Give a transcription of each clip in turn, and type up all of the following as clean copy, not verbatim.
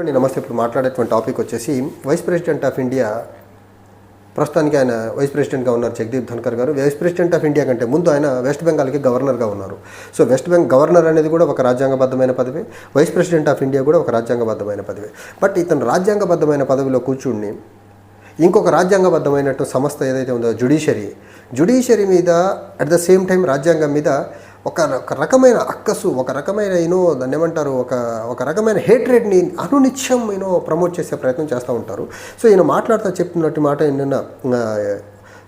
నమస్తే. ఇప్పుడు మాట్లాడేటువంటి టాపిక్ వచ్చేసి వైస్ ప్రెసిడెంట్ ఆఫ్ ఇండియా, ప్రస్తుతానికి ఆయన వైస్ ప్రెసిడెంట్గా ఉన్నారు జగదీప్ ధన్కర్ గారు. వైస్ ప్రెసిడెంట్ ఆఫ్ ఇండియా కంటే ముందు ఆయన వెస్ట్ బెంగాల్కి గవర్నర్గా ఉన్నారు. సో వెస్ట్ బెంగాల్ గవర్నర్ అనేది కూడా ఒక రాజ్యాంగబద్ధమైన పదవి, వైస్ ప్రెసిడెంట్ ఆఫ్ ఇండియా కూడా ఒక రాజ్యాంగబద్ధమైన పదవి. బట్ ఇతను రాజ్యాంగబద్ధమైన పదవిలో కూర్చుని ఇంకొక రాజ్యాంగబద్ధమైనట్టు సంస్థ ఏదైతే ఉందో జ్యుడిషియరీ మీద అట్ ద సేమ్ టైం రాజ్యాంగం మీద ఒక రకమైన అక్కసు, ఒక రకమైన దాన్ని ఏమంటారు, ఒక రకమైన హేట్రేట్ని అనునిత్యం ప్రమోట్ చేసే ప్రయత్నం చేస్తూ ఉంటారు. సో ఈయన చెప్తున్నట్టు మాట నిన్న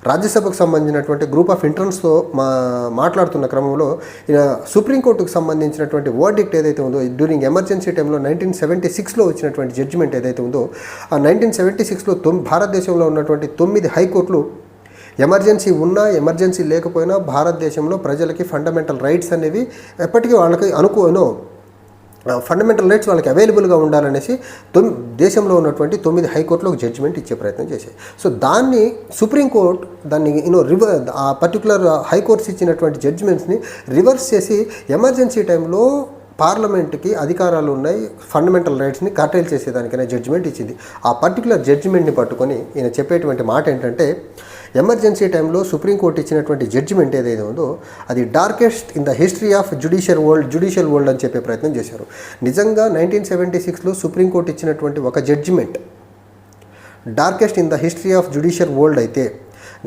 రాజ్యసభకు సంబంధించినటువంటి గ్రూప్ ఆఫ్ ఇంటర్న్స్తో మాట్లాడుతున్న క్రమంలో ఈయన సుప్రీంకోర్టుకు సంబంధించినటువంటి వర్డిక్ట్ ఏదైతే ఉందో డ్యూరింగ్ ఎమర్జెన్సీ టైంలో 1976లో వచ్చినటువంటి జడ్జిమెంట్ ఏదైతే ఉందో ఆ 1976లో భారతదేశంలో ఉన్నటువంటి 9 హైకోర్టులు ఎమర్జెన్సీ ఉన్నా ఎమర్జెన్సీ లేకపోయినా భారతదేశంలో ప్రజలకి ఫండమెంటల్ రైట్స్ అనేవి ఎప్పటికీ వాళ్ళకి ఫండమెంటల్ రైట్స్ వాళ్ళకి అవైలబుల్గా ఉండాలనేసి దేశంలో ఉన్నటువంటి 9 హైకోర్టులో ఒక జడ్జిమెంట్ ఇచ్చే ప్రయత్నం చేశాయి. సో దాన్ని సుప్రీంకోర్టు ఆ పర్టికులర్ హైకోర్ట్స్ ఇచ్చినటువంటి జడ్జిమెంట్స్ని రివర్స్ చేసి ఎమర్జెన్సీ టైంలో పార్లమెంట్కి అధికారాలు ఉన్నాయి, ఫండమెంటల్ రైట్స్ని కర్టైల్ చేసేదానికైనా జడ్జిమెంట్ ఇచ్చింది. ఆ పర్టికులర్ జడ్జిమెంట్ని పట్టుకొని ఈయన చెప్పేటువంటి మాట ఏంటంటే, ఎమర్జెన్సీ టైంలో సుప్రీంకోర్టు ఇచ్చినటువంటి జడ్జిమెంట్ ఏదైతే ఉందో అది darkest in the history of judicial world అని చెప్పే ప్రయత్నం చేశారు. నిజంగా 1976లో సుప్రీంకోర్టు ఇచ్చినటువంటి ఒక judgement darkest in the history of judicial world అయితే,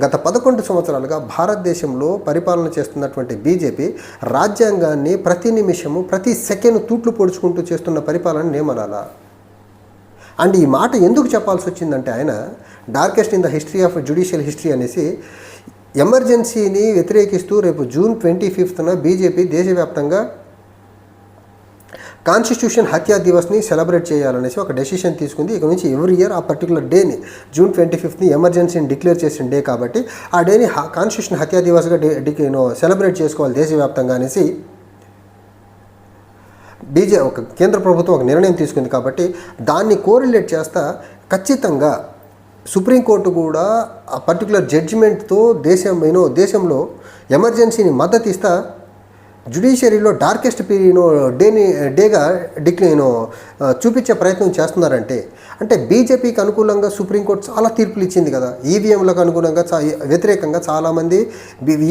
గత 11 సంవత్సరాలుగా భారతదేశంలో పరిపాలన చేస్తున్నటువంటి బీజేపీ రాజ్యాంగాన్ని ప్రతి నిమిషము ప్రతి సెకండ్ తూట్లు పొడుచుకుంటూ చేస్తున్న పరిపాలన నేమనాలా? అండ్ ఈ మాట ఎందుకు చెప్పాల్సి వచ్చిందంటే, ఆయన darkest in the history of judicial history అనేసి ఎమర్జెన్సీని వ్యతిరేకిస్తూ రేపు జూన్ 25న బీజేపీ దేశవ్యాప్తంగా కాన్స్టిట్యూషన్ హత్యా దివస్ని సెలబ్రేట్ చేయాలనేసి ఒక డెసిషన్ తీసుకుంది. ఇక నుంచి ఎవ్రీ ఇయర్ ఆ పర్టికులర్ డేని జూన్ 25ని ఎమర్జెన్సీని డిక్లేర్ చేసిన డే కాబట్టి ఆ డేని కాన్స్టిట్యూషన్ హత్యా దివస్గా సెలబ్రేట్ చేసుకోవాలి దేశవ్యాప్తంగా అనేసి ఒక కేంద్ర ప్రభుత్వం ఒక నిర్ణయం తీసుకుంది. కాబట్టి దాన్ని కోరిలేట్ చేస్తా ఖచ్చితంగా సుప్రీంకోర్టు కూడా ఆ పర్టికులర్ జడ్జిమెంట్తో దేశంలో ఎమర్జెన్సీని మద్దతు ఇస్తా జ్యుడిషియరీలో డార్కెస్ట్ డేగా చూపించే ప్రయత్నం చేస్తున్నారంటే, అంటే బీజేపీకి అనుకూలంగా సుప్రీంకోర్టు చాలా తీర్పులు ఇచ్చింది కదా. ఈవీఎంలకు అనుగుణంగా వ్యతిరేకంగా చాలామంది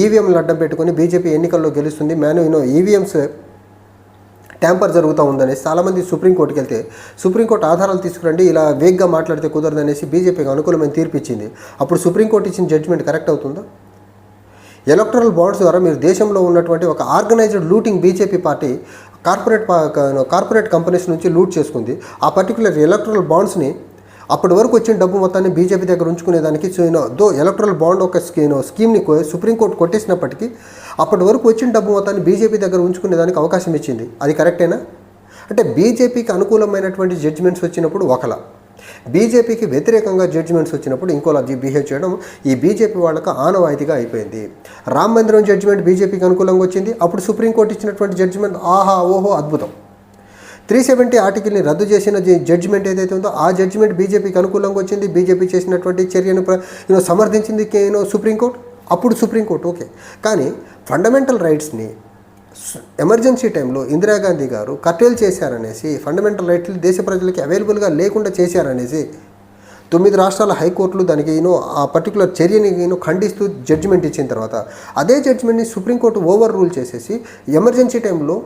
ఈవీఎంలు అడ్డం పెట్టుకొని బీజేపీ ఎన్నికల్లో గెలుస్తుంది, ఈవీఎంస్ ట్యాంపర్ జరుగుతూ ఉందనేసి చాలామంది సుప్రీంకోర్టుకి వెళ్తే సుప్రీంకోర్టు ఆధారాలు తీసుకురండి, ఇలా వేగ్గా మాట్లాడితే కుదరదనేసి బీజేపీకి అనుకూలమైన తీర్పు ఇచ్చింది. అప్పుడు సుప్రీంకోర్టు ఇచ్చిన జడ్జిమెంట్ కరెక్ట్ అవుతుందా? ఎలక్టరల్ బాండ్స్ ద్వారా మీరు దేశంలో ఉన్నటువంటి ఒక organised looting BJP party corporate companies నుంచి లూట్ చేసుకుంది. ఆ పర్టికులర్ ఎలక్టరల్ బాండ్స్ని అప్పటి వరకు వచ్చిన డబ్బు మొత్తాన్ని బీజేపీ దగ్గర ఉంచుకునేదానికి ఎలక్టరల్ బాండ్ ఒక స్కీమ్ని సుప్రీంకోర్టు కొట్టేసినప్పటికీ అప్పటి వరకు వచ్చిన డబ్బు మొత్తాన్ని బీజేపీ దగ్గర ఉంచుకునేదానికి అవకాశం ఇచ్చింది. అది కరెక్టేనా? అంటే బీజేపీకి అనుకూలమైనటువంటి జడ్జిమెంట్స్ వచ్చినప్పుడు ఒకలా, బీజేపీకి వ్యతిరేకంగా జడ్జిమెంట్స్ వచ్చినప్పుడు ఇంకోలా బిహేవ్ చేయడం ఈ బీజేపీ వాళ్ళకు ఆనవాయితీగా అయిపోయింది. రామ మందిరం జడ్జిమెంట్ బీజేపీకి అనుకూలంగా వచ్చింది, అప్పుడు సుప్రీంకోర్టు ఇచ్చినటువంటి జడ్జిమెంట్ ఆహా ఓహో అద్భుతం. 370 ఆర్టికల్ని రద్దు చేసిన జడ్జిమెంట్ ఏదైతే ఉందో ఆ జడ్జిమెంట్ బీజేపీకి అనుకూలంగా వచ్చింది. బీజేపీ చేసినటువంటి చర్యను సమర్థించింది సుప్రీంకోర్టు, అప్పుడు సుప్రీంకోర్టు ఓకే. కానీ ఫండమెంటల్ రైట్స్ని ఎమర్జెన్సీ టైంలో ఇందిరాగాంధీ గారు కర్టైల్ చేశారనేసి, ఫండమెంటల్ రైట్లు దేశ ప్రజలకి అవైలబుల్గా లేకుండా చేశారనేసి 9 రాష్ట్రాల హైకోర్టులు దానికి ఆ పర్టికులర్ చర్యని ఖండిస్తూ జడ్జిమెంట్ ఇచ్చిన తర్వాత అదే జడ్జిమెంట్ని సుప్రీంకోర్టు ఓవర్ రూల్ చేసేసి ఎమర్జెన్సీ టైంలో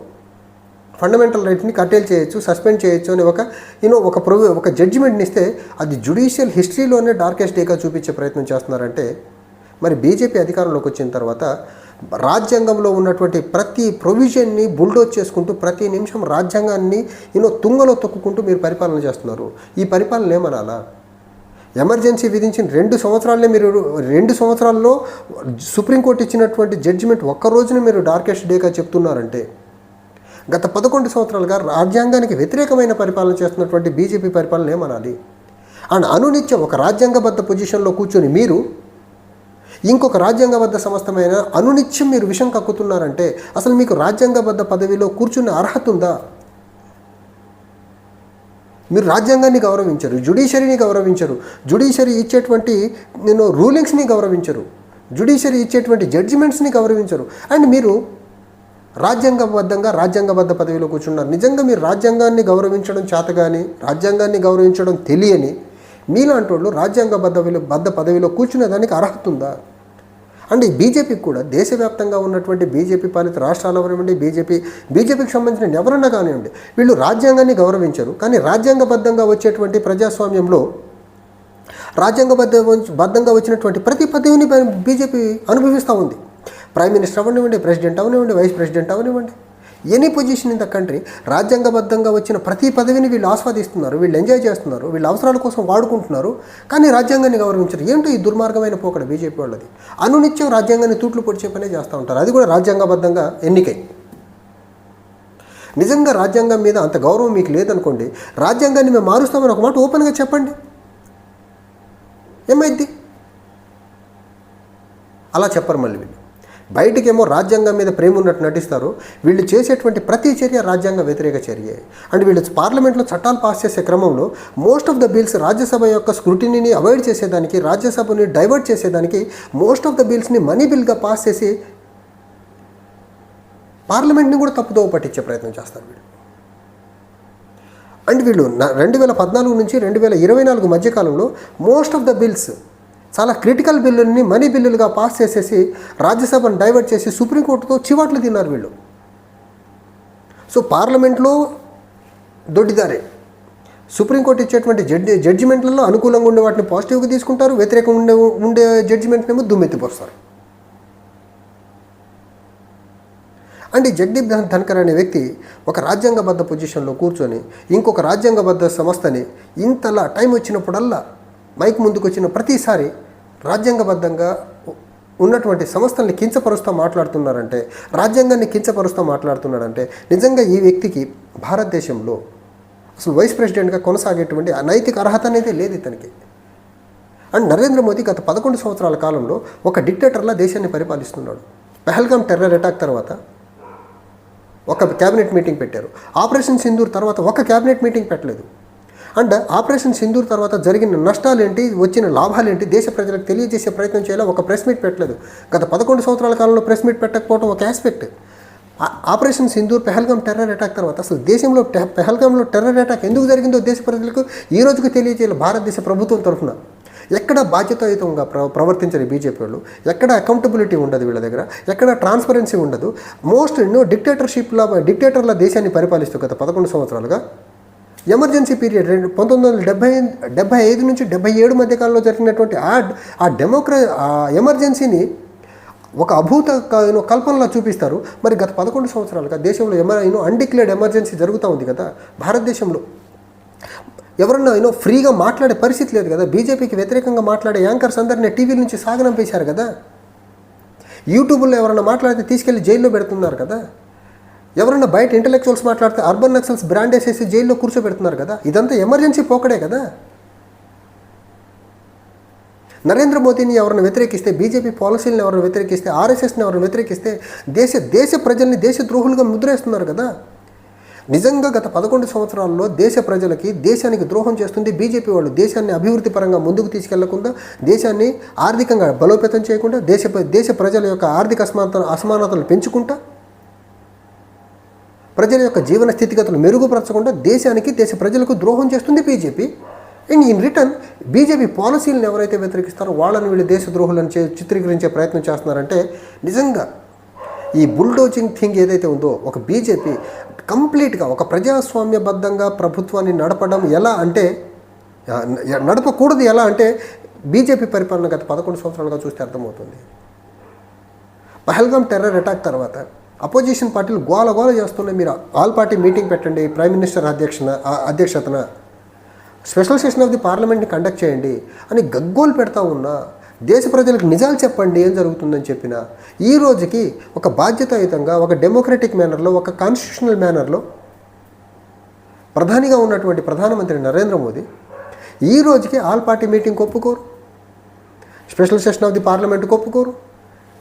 ఫండమెంటల్ రైట్ని కర్టైల్ చేయొచ్చు, సస్పెండ్ చేయొచ్చు అని ఒక జడ్జిమెంట్ని ఇస్తే అది జ్యుడిషియల్ హిస్టరీలోనే డార్కెస్ట్ డేగా చూపించే ప్రయత్నం చేస్తున్నారంటే, మరి బీజేపీ అధికారంలోకి వచ్చిన తర్వాత రాజ్యాంగంలో ఉన్నటువంటి ప్రతి ప్రొవిజన్ని బుల్డోజ్ చేసుకుంటూ ప్రతి నిమిషం రాజ్యాంగాన్ని తుంగలో తొక్కుకుంటూ మీరు పరిపాలన చేస్తున్నారు. ఈ పరిపాలన ఏమనాలా? ఎమర్జెన్సీ విధించిన 2 సంవత్సరాలనే మీరు 2 సంవత్సరాల్లో సుప్రీంకోర్టు ఇచ్చినటువంటి జడ్జిమెంట్ ఒక్కరోజున మీరు డార్కెస్ట్ డేగా చెప్తున్నారంటే, గత 11 సంవత్సరాలుగా రాజ్యాంగానికి వ్యతిరేకమైన పరిపాలన చేస్తున్నటువంటి బీజేపీ పరిపాలన ఏమనాలి? అండ్ అనునిత్యం ఒక రాజ్యాంగబద్ధ పొజిషన్లో కూర్చొని మీరు ఇంకొక రాజ్యాంగబద్ధ సంస్థమైన అనునిత్యం మీరు విషం కక్కుతున్నారంటే అసలు మీకు రాజ్యాంగబద్ధ పదవిలో కూర్చున్న అర్హత ఉందా? మీరు రాజ్యాంగాన్ని గౌరవించరు, జ్యుడిషియరీని గౌరవించరు, జ్యుడిషియరీ ఇచ్చేటువంటి రూలింగ్స్ని గౌరవించరు, జ్యుడిషియరీ ఇచ్చేటువంటి జడ్జిమెంట్స్ని గౌరవించరు. అండ్ మీరు రాజ్యాంగబద్ధ పదవిలో కూర్చున్నారు. నిజంగా మీరు రాజ్యాంగాన్ని గౌరవించడం చేతగాని, రాజ్యాంగాన్ని గౌరవించడం తెలియని మీలాంటి వాళ్ళు రాజ్యాంగబద్ధ పదవిలో కూర్చునే దానికి అర్హత ఉందా? అండ్ ఈ బీజేపీకి కూడా దేశవ్యాప్తంగా ఉన్నటువంటి బీజేపీ పాలిత రాష్ట్రాలు ఎవరివ్వండి, బీజేపీకి సంబంధించిన ఎవరన్నా కానివ్వండి, వీళ్ళు రాజ్యాంగాన్ని గౌరవించరు. కానీ రాజ్యాంగబద్ధంగా వచ్చేటువంటి ప్రజాస్వామ్యంలో రాజ్యాంగబద్ధంగా వచ్చినటువంటి ప్రతి పదవిని బీజేపీ అనుభవిస్తూ ఉంది. ప్రైమ్ మినిస్టర్ అవనివ్వండి, ప్రెసిడెంట్ అవనివ్వండి, వైస్ ప్రెసిడెంట్ అవనివ్వండి, any position in the country రాజ్యాంగబద్ధంగా వచ్చిన ప్రతి పదవిని వీళ్ళు ఆస్వాదిస్తున్నారు, వీళ్ళు ఎంజాయ్ చేస్తున్నారు, వీళ్ళ అవసరాల కోసం వాడుకుంటున్నారు. కానీ రాజ్యాంగాన్ని గౌరవించరు. ఏంటో ఈ దుర్మార్గమైన పోకడ బీజేపీ వాళ్ళది. అనునిత్యం రాజ్యాంగాన్ని తూట్లు పొడిచే పనే చేస్తూ ఉంటారు. అది కూడా రాజ్యాంగబద్ధంగా ఎన్నికై. నిజంగా రాజ్యాంగం మీద అంత గౌరవం మీకు లేదనుకోండి, రాజ్యాంగాన్ని మేము మారుస్తామని ఒక మాట ఓపెన్గా చెప్పండి, ఏమైద్ది? అలా చెప్పరు. మళ్ళీ వీళ్ళు బయటికేమో రాజ్యాంగం మీద ప్రేమ ఉన్నట్టు నటిస్తారు. వీళ్ళు చేసేటువంటి ప్రతి చర్య రాజ్యాంగ వ్యతిరేక చర్య. అండ్ వీళ్ళు పార్లమెంట్లో చట్టాలు పాస్ చేసే క్రమంలో most of the bills Rajya Sabha యొక్క స్క్రూటినీని అవాయిడ్ చేసేదానికి, రాజ్యసభని డైవర్ట్ చేసేదానికి మోస్ట్ ఆఫ్ ద బిల్స్ని మనీ బిల్గా పాస్ చేసి పార్లమెంట్ని కూడా తప్పుదోవ పట్టించే ప్రయత్నం చేస్తారు వీళ్ళు. అండ్ వీళ్ళు 2014 నుంచి 2024 మధ్యకాలంలో మోస్ట్ ఆఫ్ ద బిల్స్, చాలా క్రిటికల్ బిల్లుల్ని మనీ బిల్లులుగా పాస్ చేసేసి రాజ్యసభను డైవర్ట్ చేసి సుప్రీంకోర్టుతో చివాట్లు తిన్నారు వీళ్ళు. సో పార్లమెంట్లో దొడ్డిదారే. సుప్రీంకోర్టు ఇచ్చేటువంటి జడ్జిమెంట్లలో అనుకూలంగా ఉండే వాటిని పాజిటివ్గా తీసుకుంటారు, వ్యతిరేకంగా ఉండే జడ్జిమెంట్నేమో దుమ్మెత్తిపోస్తారు. అండ్ ఈ జగదీప్ ధన్కర్ అనే వ్యక్తి ఒక రాజ్యాంగబద్ధ పొజిషన్లో కూర్చొని ఇంకొక రాజ్యాంగబద్ధ సంస్థని ఇంతలా టైం వచ్చినప్పుడల్లా మైక్ ముందుకు వచ్చిన ప్రతిసారి రాజ్యాంగబద్ధంగా ఉన్నటువంటి సంస్థల్ని కించపరుస్తూ మాట్లాడుతున్నారంటే, రాజ్యాంగాన్ని కించపరుస్తూ మాట్లాడుతున్నాడంటే నిజంగా ఈ వ్యక్తికి భారతదేశంలో అసలు వైస్ ప్రెసిడెంట్గా కొనసాగేటువంటి నైతిక అర్హత అనేది లేదు ఇతనికి. అండ్ నరేంద్ర మోదీ గత 11 సంవత్సరాల కాలంలో ఒక డిక్టేటర్లా దేశాన్ని పరిపాలిస్తున్నాడు. పహల్గామ్ టెర్రర్ అటాక్ తర్వాత ఒక క్యాబినెట్ మీటింగ్ పెట్టారు. ఆపరేషన్ సింధూర్ తర్వాత ఒక క్యాబినెట్ మీటింగ్ పెట్టలేదు. అండ్ ఆపరేషన్ సింధూర్ తర్వాత జరిగిన నష్టాలేంటి, వచ్చిన లాభాలేంటి దేశ ప్రజలకు తెలియజేసే ప్రయత్నం చేయాలి, ఒక ప్రెస్ మీట్ పెట్టలేదు. గత 11 సంవత్సరాల కాలంలో ప్రెస్ మీట్ పెట్టకపోవడం ఒక aspect. Operation Sindoor, Pahalgam terror attack తర్వాత అసలు దేశంలో పహల్గామ్లో టెర్రర్ అటాక్ ఎందుకు జరిగిందో దేశ ప్రజలకు ఈ రోజుకు తెలియజేయాలి. భారతదేశ ప్రభుత్వం తరఫున ఎక్కడ బాధ్యతాయుతంగా ప్రవర్తించరు బీజేపీ వాళ్ళు. ఎక్కడ అకౌంటబిలిటీ ఉండదు వీళ్ళ దగ్గర, ఎక్కడ ట్రాన్స్పరెన్సీ ఉండదు. మోస్ట్ డిక్టేటర్ల దేశాన్ని పరిపాలిస్తూ గత 11 సంవత్సరాలుగా ఎమర్జెన్సీ పీరియడ్ 1975 నుంచి 77 మధ్యకాలంలో జరిగినటువంటి ఆ ఎమర్జెన్సీని ఒక అభూత కల్పనలా చూపిస్తారు. మరి గత 11 సంవత్సరాలుగా దేశంలో అన్డిక్లేర్డ్ ఎమర్జెన్సీ జరుగుతూ ఉంది కదా. భారతదేశంలో ఎవరన్నా ఫ్రీగా మాట్లాడే పరిస్థితి లేదు కదా. బీజేపీకి వ్యతిరేకంగా మాట్లాడే యాంకర్స్ అందరినీ టీవీల నుంచి సాగనంపేశారు కదా. యూట్యూబ్లో ఎవరైనా మాట్లాడితే తీసుకెళ్లి జైల్లో పెడుతున్నారు కదా. ఎవరైనా బయట ఇంటలెక్చువల్స్ మాట్లాడితే అర్బన్ నక్సల్స్ బ్రాండ్ వేసేసి జైల్లో కూర్చోబెడుతున్నారు కదా. ఇదంతా ఎమర్జెన్సీ పోకడే కదా. నరేంద్ర మోదీని ఎవరిని వ్యతిరేకిస్తే, బీజేపీ పాలసీలను ఎవరిని వ్యతిరేకిస్తే, ఆర్ఎస్ఎస్ని ఎవరిని వ్యతిరేకిస్తే దేశ ప్రజల్ని దేశద్రోహులుగా ముద్రేస్తున్నారు కదా. నిజంగా గత 11 సంవత్సరాల్లో దేశ ప్రజలకి, దేశానికి ద్రోహం చేస్తుంది బీజేపీ వాళ్ళు. దేశాన్ని అభివృద్ధి పరంగా ముందుకు తీసుకెళ్లకుండా, దేశాన్ని ఆర్థికంగా బలోపేతం చేయకుండా, దేశ ప్రజల యొక్క ఆర్థిక అసమానతలు పెంచుకుంటా, ప్రజల యొక్క జీవన స్థితిగతులు మెరుగుపరచకుండా దేశానికి, దేశ ప్రజలకు ద్రోహం చేస్తుంది BJP. And in return BJP పాలసీలను ఎవరైతే వ్యతిరేకిస్తారో వాళ్ళని వీళ్ళు దేశద్రోహులను చిత్రీకరించే ప్రయత్నం చేస్తున్నారంటే నిజంగా ఈ బుల్డోజింగ్ థింగ్ ఏదైతే ఉందో, ఒక బీజేపీ కంప్లీట్గా ఒక ప్రజాస్వామ్యబద్ధంగా ప్రభుత్వాన్ని నడపడం ఎలా అంటే, నడపకూడదు ఎలా అంటే బీజేపీ పరిపాలన గత 11 సంవత్సరాలుగా చూస్తే అర్థమవుతుంది. పహల్గామ్ టెర్రర్ అటాక్ తర్వాత అపోజిషన్ పార్టీలు గోల చేస్తున్నాయి. మీరు ఆల్ పార్టీ మీటింగ్ పెట్టండి, ప్రైమ్ మినిస్టర్ అధ్యక్షతన స్పెషల్ సెషన్ ఆఫ్ ది పార్లమెంట్ని కండక్ట్ చేయండి అని గగ్గోలు పెడతా ఉన్నా, దేశ ప్రజలకు నిజాలు చెప్పండి ఏం జరుగుతుందని చెప్పిన ఈ రోజుకి ఒక బాధ్యతాయుతంగా, ఒక డెమోక్రటిక్ మేనర్లో, ఒక కాన్స్టిట్యూషనల్ మేనర్లో ప్రధానిగా ఉన్నటువంటి ప్రధానమంత్రి నరేంద్ర మోదీ ఈ రోజుకి ఆల్ పార్టీ మీటింగ్కి ఒప్పుకోరు, స్పెషల్ సెషన్ ఆఫ్ ది పార్లమెంట్కి ఒప్పుకోరు.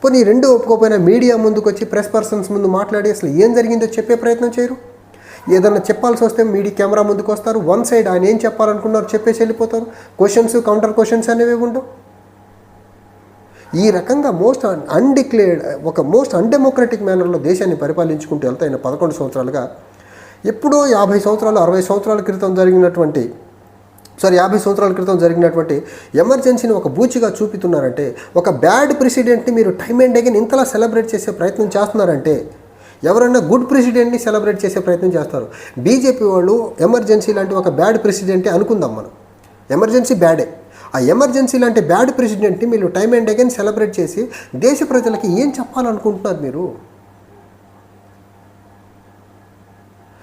పోనీ రెండు ఒప్పుకోకపోయినా మీడియా ముందుకు వచ్చి ప్రెస్ పర్సన్స్ ముందు మాట్లాడి అసలు ఏం జరిగిందో చెప్పే ప్రయత్నం చేయరు. ఏదన్నా చెప్పాల్సి వస్తే కెమెరా ముందుకు వస్తారు, వన్ సైడ్ ఆయన ఏం చెప్పాలనుకున్నారు చెప్పేసి వెళ్ళిపోతారు. క్వశ్చన్స్, కౌంటర్ క్వశ్చన్స్ అనేవి ఉండవు. ఈ రకంగా మోస్ట్ అన్డెమోక్రటిక్ మేనర్లో దేశాన్ని పరిపాలించుకుంటూ వెళ్తే ఆయన 11 సంవత్సరాలుగా ఎప్పుడో 50 సంవత్సరాలు 60 సంవత్సరాల క్రితం జరిగినటువంటి 50 సంవత్సరాల క్రితం జరిగినటువంటి ఎమర్జెన్సీని ఒక బూచిగా చూపుతున్నారంటే, ఒక బ్యాడ్ ప్రెసిడెంట్ని మీరు టైమ్ అండ్ అగైన్ ఇంతలా సెలబ్రేట్ చేసే ప్రయత్నం చేస్తున్నారంటే, ఎవరైనా గుడ్ ప్రెసిడెంట్ని సెలబ్రేట్ చేసే ప్రయత్నం చేస్తారు. బీజేపీ వాళ్ళు ఎమర్జెన్సీ లాంటి ఒక బ్యాడ్ ప్రెసిడెంటే అనుకుందాం మనం, ఎమర్జెన్సీ బ్యాడే. ఆ ఎమర్జెన్సీ లాంటి బ్యాడ్ ప్రెసిడెంట్ని మీరు టైమ్ అండ్ అగైన్ సెలబ్రేట్ చేసి దేశ ప్రజలకి ఏం చెప్పాలనుకుంటున్నారు మీరు?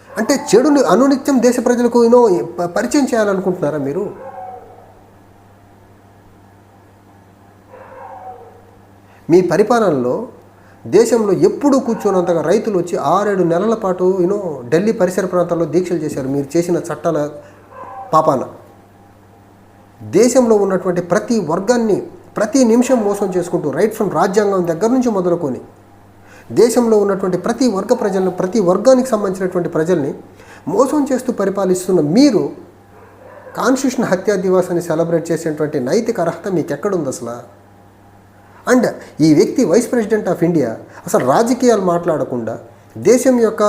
అంటే చెడుని అనునిత్యం దేశ ప్రజలకు పరిచయం చేయాలనుకుంటున్నారా మీరు? మీ పరిపాలనలో దేశంలో ఎప్పుడూ కూర్చోనంతగా రైతులు వచ్చి 6-7 నెలల పాటు ఢిల్లీ పరిసర ప్రాంతాల్లో దీక్షలు చేశారు మీరు చేసిన చట్టాల పాపాన. దేశంలో ఉన్నటువంటి ప్రతి వర్గాన్ని ప్రతి నిమిషం మోసం చేసుకుంటూ, రైట్ ఫ్రమ్ రాజ్యాంగం దగ్గర నుంచి మొదలుకొని దేశంలో ఉన్నటువంటి ప్రతి వర్గానికి సంబంధించినటువంటి ప్రజల్ని మోసం చేస్తూ పరిపాలిస్తున్న మీరు కాన్స్టిట్యూషన్ హత్యా దివాసాన్ని సెలబ్రేట్ చేసేటువంటి నైతిక అర్హత మీకు ఎక్కడుంది అసలు? అండ్ ఈ వ్యక్తి వైస్ ప్రెసిడెంట్ ఆఫ్ ఇండియా అసలు రాజకీయాలు మాట్లాడకుండా దేశం యొక్క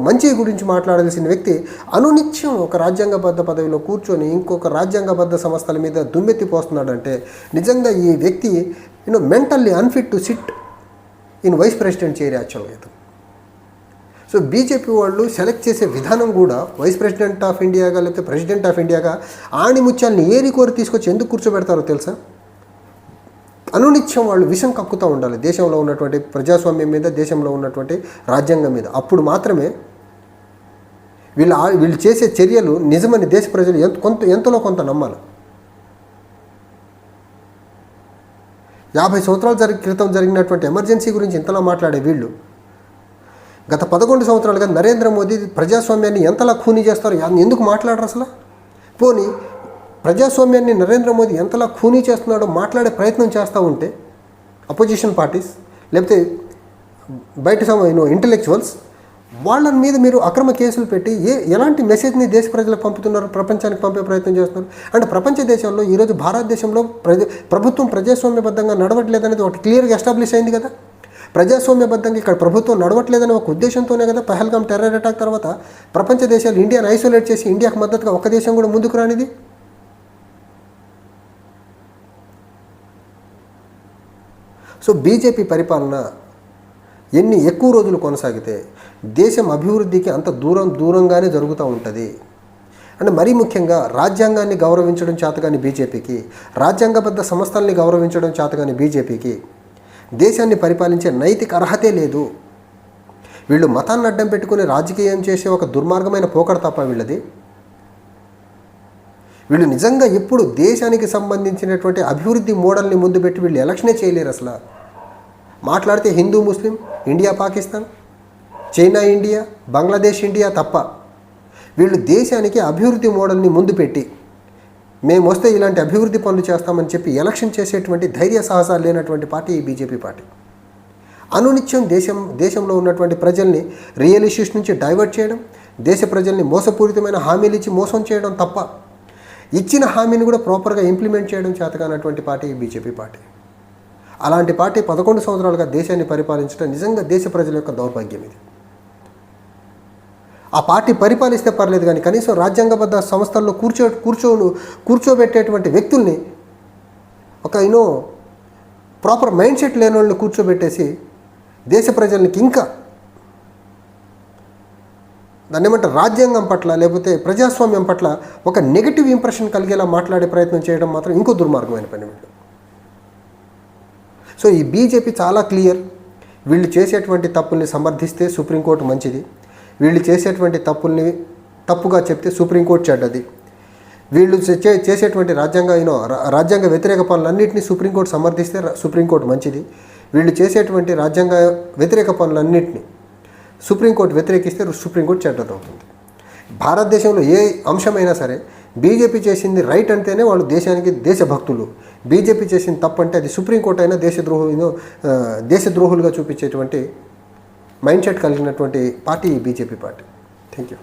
మంచి గురించి మాట్లాడాల్సిన వ్యక్తి అనునిత్యం ఒక రాజ్యాంగబద్ధ పదవిలో కూర్చొని ఇంకొక రాజ్యాంగబద్ధ సంస్థల మీద దుమ్మెత్తిపోస్తున్నాడంటే నిజంగా ఈ వ్యక్తి mentally unfit to sit in vice president chair యాక్చువల్గా. సో బీజేపీ వాళ్ళు సెలెక్ట్ చేసే విధానం కూడా వైస్ ప్రెసిడెంట్ ఆఫ్ ఇండియాగా లేకపోతే ప్రెసిడెంట్ ఆఫ్ ఇండియాగా ఆణిముత్యాన్ని ఏరి కోరి తీసుకొచ్చి ఎందుకు కూర్చోబెడతారో తెలుసా? అనునిత్యం వాళ్ళు విషం కక్కుతూ ఉండాలి దేశంలో ఉన్నటువంటి ప్రజాస్వామ్యం మీద, దేశంలో ఉన్నటువంటి రాజ్యాంగం మీద. అప్పుడు మాత్రమే వీళ్ళు చేసే చర్యలు నిజమని దేశ ప్రజలు ఎంతలో కొంత నమ్మాలి. 50 సంవత్సరాల క్రితం జరిగినటువంటి ఎమర్జెన్సీ గురించి ఇంతలా మాట్లాడే వీళ్ళు గత 11 సంవత్సరాలుగా నరేంద్ర మోదీ ప్రజాస్వామ్యాన్ని ఎంతలా ఖూనీ చేస్తారో ఎందుకు మాట్లాడరు అసలు? పోనీ ప్రజాస్వామ్యాన్ని నరేంద్ర మోదీ ఎంతలా ఖూనీ చేస్తున్నాడో మాట్లాడే ప్రయత్నం చేస్తూ ఉంటే అపోజిషన్ పార్టీస్ లేకపోతే బయట ఇంటలెక్చువల్స్ వాళ్ళ మీద మీరు అక్రమ కేసులు పెట్టి ఎలాంటి మెసేజ్ని దేశ ప్రజలకు పంపుతున్నారు, ప్రపంచానికి పంపే ప్రయత్నం చేస్తున్నారు. అంటే ప్రపంచ దేశాల్లో ఈరోజు భారతదేశంలో ప్రభుత్వం ప్రజాస్వామ్యబద్ధంగా నడవట్లేదనేది ఒకటి క్లియర్గా ఎస్టాబ్లిష్ అయింది కదా. ప్రజాస్వామ్యబద్ధంగా ఇక్కడ ప్రభుత్వం నడవట్లేదనే ఒక ఉద్దేశంతోనే కదా పహల్గామ్ టెర్రర్ అటాక్ తర్వాత ప్రపంచ దేశాలు ఇండియాను ఐసోలేట్ చేసి ఇండియాకు మద్దతుగా ఒక దేశం కూడా ముందుకు రానిది. సో బీజేపీ పరిపాలన ఎన్ని ఎక్కువ రోజులు కొనసాగితే దేశం అభివృద్ధికి అంత దూరంగానే జరుగుతూ ఉంటుంది. అంటే మరీ ముఖ్యంగా రాజ్యాంగాన్ని గౌరవించడం చేతగాని బీజేపీకి, రాజ్యాంగబద్ధ సంస్థల్ని గౌరవించడం చేతగాని బీజేపీకి దేశాన్ని పరిపాలించే నైతిక అర్హతే లేదు. వీళ్ళు మతాన్ని అడ్డం పెట్టుకుని రాజకీయం చేసే ఒక దుర్మార్గమైన పోకడ తప్ప వీళ్ళది. వీళ్ళు నిజంగా ఎప్పుడు దేశానికి సంబంధించినటువంటి అభివృద్ధి మోడల్ని ముందు పెట్టి వీళ్ళు ఎలక్షనే చేయలేరు అసలు. మాట్లాడితే Hindu Muslim, India Pakistan, China India, Bangladesh India తప్ప వీళ్ళు దేశానికి అభివృద్ధి మోడల్ని ముందు పెట్టి మేము వస్తే ఇలాంటి అభివృద్ధి పనులు చేస్తామని చెప్పి ఎలక్షన్ చేసేటువంటి ధైర్య సాహసాలు లేనటువంటి పార్టీ ఈ బీజేపీ పార్టీ. అనునిత్యం దేశంలో ఉన్నటువంటి ప్రజల్ని రియల్ ఇష్యూస్ నుంచి డైవర్ట్ చేయడం, దేశ ప్రజల్ని మోసపూరితమైన హామీలు ఇచ్చి మోసం చేయడం తప్ప ఇచ్చిన హామీని కూడా ప్రాపర్గా ఇంప్లిమెంట్ చేయడం చేతకానటువంటి పార్టీ ఈ బీజేపీ పార్టీ. అలాంటి పార్టీ 11 సంవత్సరాలుగా దేశాన్ని పరిపాలించడం నిజంగా దేశ ప్రజల యొక్క దౌర్భాగ్యం ఇది. ఆ పార్టీ పరిపాలిస్తే పర్లేదు కానీ కనీసం రాజ్యాంగబద్ధ సంస్థల్లో కూర్చోబెట్టేటువంటి వ్యక్తుల్ని ఒక ప్రాపర్ మైండ్ సెట్ లేని వాళ్ళని కూర్చోబెట్టేసి దేశ ప్రజలకి ఇంకా దాన్ని ఏమంటారు రాజ్యాంగం పట్ల లేకపోతే ప్రజాస్వామ్యం పట్ల ఒక నెగిటివ్ ఇంప్రెషన్ కలిగేలా మాట్లాడే ప్రయత్నం చేయడం మాత్రం ఇంకో దుర్మార్గమైన పని వీళ్ళు. సో ఈ బీజేపీ చాలా క్లియర్. వీళ్ళు చేసేటువంటి తప్పుల్ని సమర్థిస్తే సుప్రీంకోర్టు మంచిది, వీళ్ళు చేసేటువంటి తప్పుల్ని తప్పుగా చెప్తే సుప్రీంకోర్టు చెడ్డది. వీళ్ళు చేసేటువంటి రాజ్యాంగ వ్యతిరేక పనులన్నింటినీ సుప్రీంకోర్టు సమర్థిస్తే సుప్రీంకోర్టు మంచిది, వీళ్ళు చేసేటువంటి రాజ్యాంగ వ్యతిరేక పనులన్నింటినీ సుప్రీంకోర్టు వ్యతిరేకిస్తే సుప్రీంకోర్టు చెడ్డదవుతుంది. భారతదేశంలో ఏ అంశమైనా సరే బీజేపీ చేసింది రైట్ అంటేనే వాళ్ళు దేశానికి దేశభక్తులు, బీజేపీ చేసింది తప్పంటే అది సుప్రీంకోర్టు అయినా దేశద్రోహులుగా చూపించేటువంటి మైండ్ సెట్ కలిగినటువంటి party BJP party. Thank you.